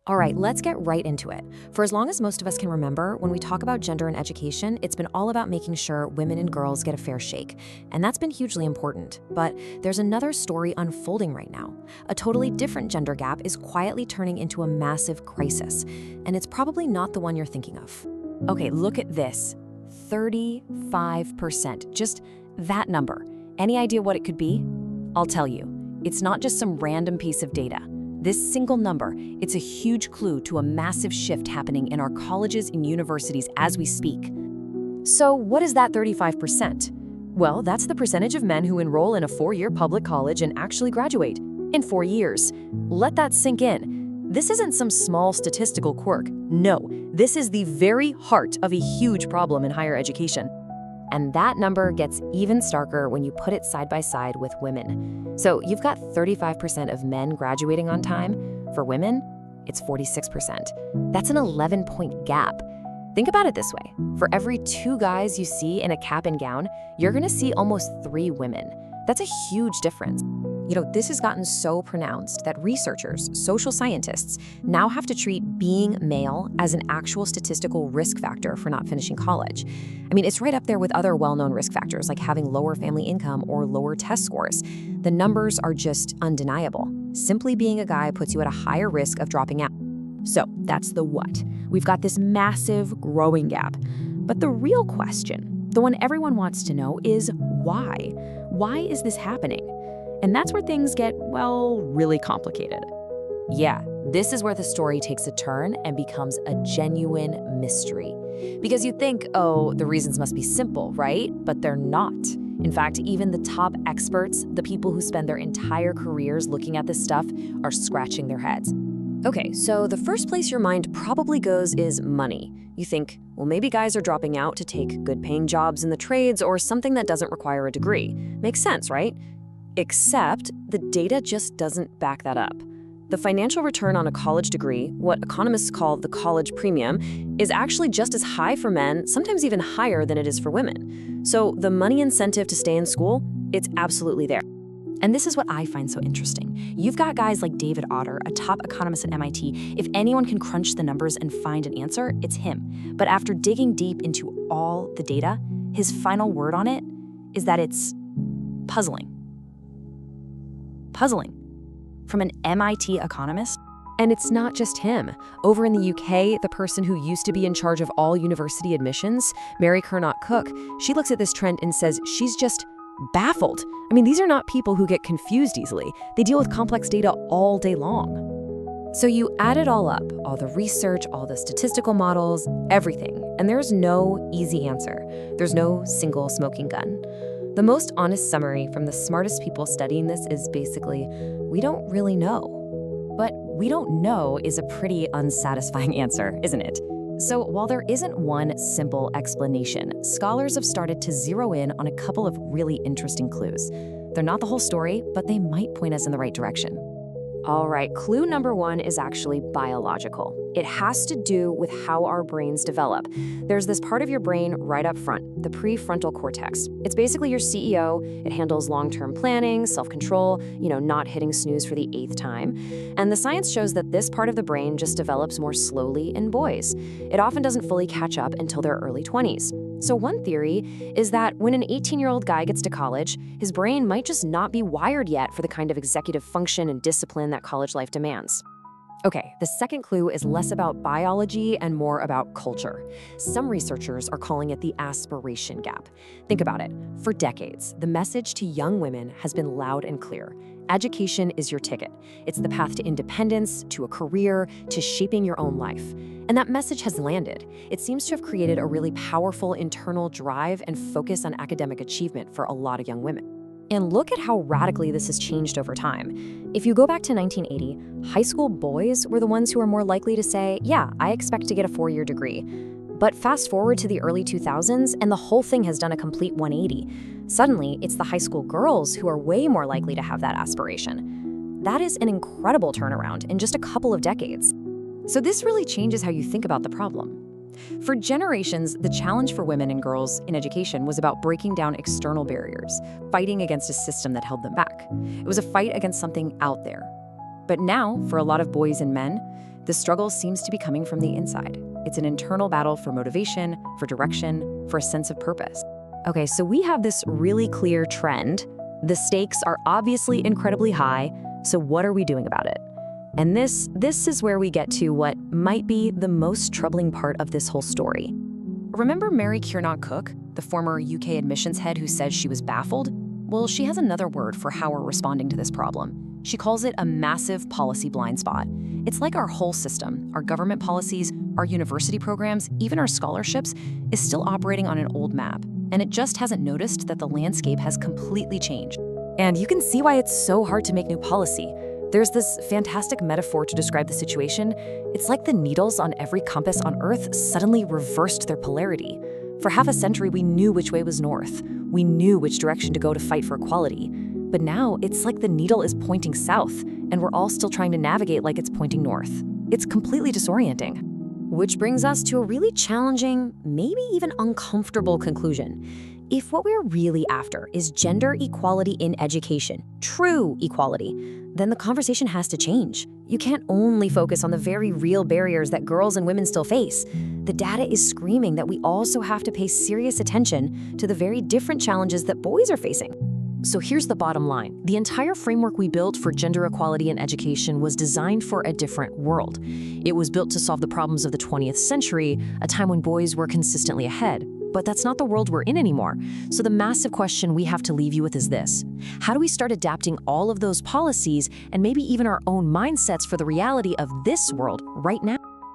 All right, let's get right into it. For as long as most of us can remember, when we talk about gender and education, it's been all about making sure women and girls get a fair shake. And that's been hugely important. But there's another story unfolding right now. A totally different gender gap is quietly turning into a massive crisis. And it's probably not the one you're thinking of. Okay, look at this. 35%. Just that number. Any idea what it could be? I'll tell you. It's not just some random piece of data. This single number, it's a huge clue to a massive shift happening in our colleges and universities as we speak. So what is that 35%? Well, that's the percentage of men who enroll in a 4-year public college and actually graduate in 4 years. Let that sink in. This isn't some small statistical quirk. No, this is the very heart of a huge problem in higher education. And that number gets even starker when you put it side by side with women. So you've got 35% of men graduating on time. For women, it's 46%. That's an 11-point gap. Think about it this way. For every 2 guys you see in a cap and gown, you're gonna see almost 3 women. That's a huge difference. This has gotten so pronounced that researchers, social scientists, now have to treat being male as an actual statistical risk factor for not finishing college. It's right up there with other well-known risk factors like having lower family income or lower test scores. The numbers are just undeniable. Simply being a guy puts you at a higher risk of dropping out. So that's the what. We've got this massive growing gap. But the real question, the one everyone wants to know, is why? Why is this happening? And that's where things get, well, really complicated. Yeah, this is where the story takes a turn and becomes a genuine mystery. Because you think, oh, the reasons must be simple, right? But they're not. In fact, even the top experts, the people who spend their entire careers looking at this stuff, are scratching their heads. Okay, so the first place your mind probably goes is money. You think, well, maybe guys are dropping out to take good-paying jobs in the trades or something that doesn't require a degree. Makes sense, right? Except the data just doesn't back that up. The financial return on a college degree, what economists call the college premium, is actually just as high for men, sometimes even higher than it is for women. So the money incentive to stay in school, it's absolutely there. And this is what I find so interesting. You've got guys like David Otter, a top economist at MIT. If anyone can crunch the numbers and find an answer, it's him. But after digging deep into all the data, his final word on it is that it's puzzling. Puzzling. From an MIT economist? And it's not just him. Over in the UK, the person who used to be in charge of all university admissions, Mary Cook, she looks at this trend and says she's just baffled. These are not people who get confused easily. They deal with complex data all day long. So you add it all up, all the research, all the statistical models, everything, and there's no easy answer. There's no single smoking gun. The most honest summary from the smartest people studying this is basically, we don't really know. But we don't know is a pretty unsatisfying answer, isn't it? So while there isn't one simple explanation, scholars have started to zero in on a couple of really interesting clues. They're not the whole story, but they might point us in the right direction. All right, clue number 1 is actually biological. It has to do with how our brains develop. There's this part of your brain right up front, the prefrontal cortex. It's basically your CEO. It handles long-term planning, self-control, not hitting snooze for the 8th time. And the science shows that this part of the brain just develops more slowly in boys. It often doesn't fully catch up until their early 20s. So one theory is that when an 18-year-old guy gets to college, his brain might just not be wired yet for the kind of executive function and discipline that college life demands. Okay, the second clue is less about biology and more about culture. Some researchers are calling it the aspiration gap. Think about it. For decades, the message to young women has been loud and clear. Education is your ticket. It's the path to independence, to a career, to shaping your own life. And that message has landed. It seems to have created a really powerful internal drive and focus on academic achievement for a lot of young women. And look at how radically this has changed over time. If you go back to 1980, high school boys were the ones who were more likely to say, yeah, I expect to get a 4-year degree. But fast forward to the early 2000s, and the whole thing has done a complete 180. Suddenly, it's the high school girls who are way more likely to have that aspiration. That is an incredible turnaround in just a couple of decades. So this really changes how you think about the problem. For generations, the challenge for women and girls in education was about breaking down external barriers, fighting against a system that held them back. It was a fight against something out there. But now, for a lot of boys and men, The struggle seems to be coming from the inside. It's an internal battle for motivation, for direction, for a sense of purpose. Okay, so we have this really clear trend. The stakes are obviously incredibly high, so what are we doing about it? And this is where we get to what might be the most troubling part of this whole story. Remember Mary Kiernan-Cook, the former UK admissions head who says she was baffled? Well, she has another word for how we're responding to this problem. She calls it a massive policy blind spot. It's like our whole system, our government policies, our university programs, even our scholarships, is still operating on an old map, and it just hasn't noticed that the landscape has completely changed. And you can see why it's so hard to make new policy. There's this fantastic metaphor to describe the situation. It's like the needles on every compass on Earth suddenly reversed their polarity. For half a century, we knew which way was north. We knew which direction to go to fight for equality. But now, it's like the needle is pointing south, and we're all still trying to navigate like it's pointing north. It's completely disorienting. Which brings us to a really challenging, maybe even uncomfortable conclusion. If what we're really after is gender equality in education, true equality, then the conversation has to change. You can't only focus on the very real barriers that girls and women still face. The data is screaming that we also have to pay serious attention to the very different challenges that boys are facing. So here's the bottom line. The entire framework we built for gender equality in education was designed for a different world. It was built to solve the problems of the 20th century, a time when boys were consistently ahead. But that's not the world we're in anymore. So the massive question we have to leave you with is this: how do we start adapting all of those policies and maybe even our own mindsets for the reality of this world right now?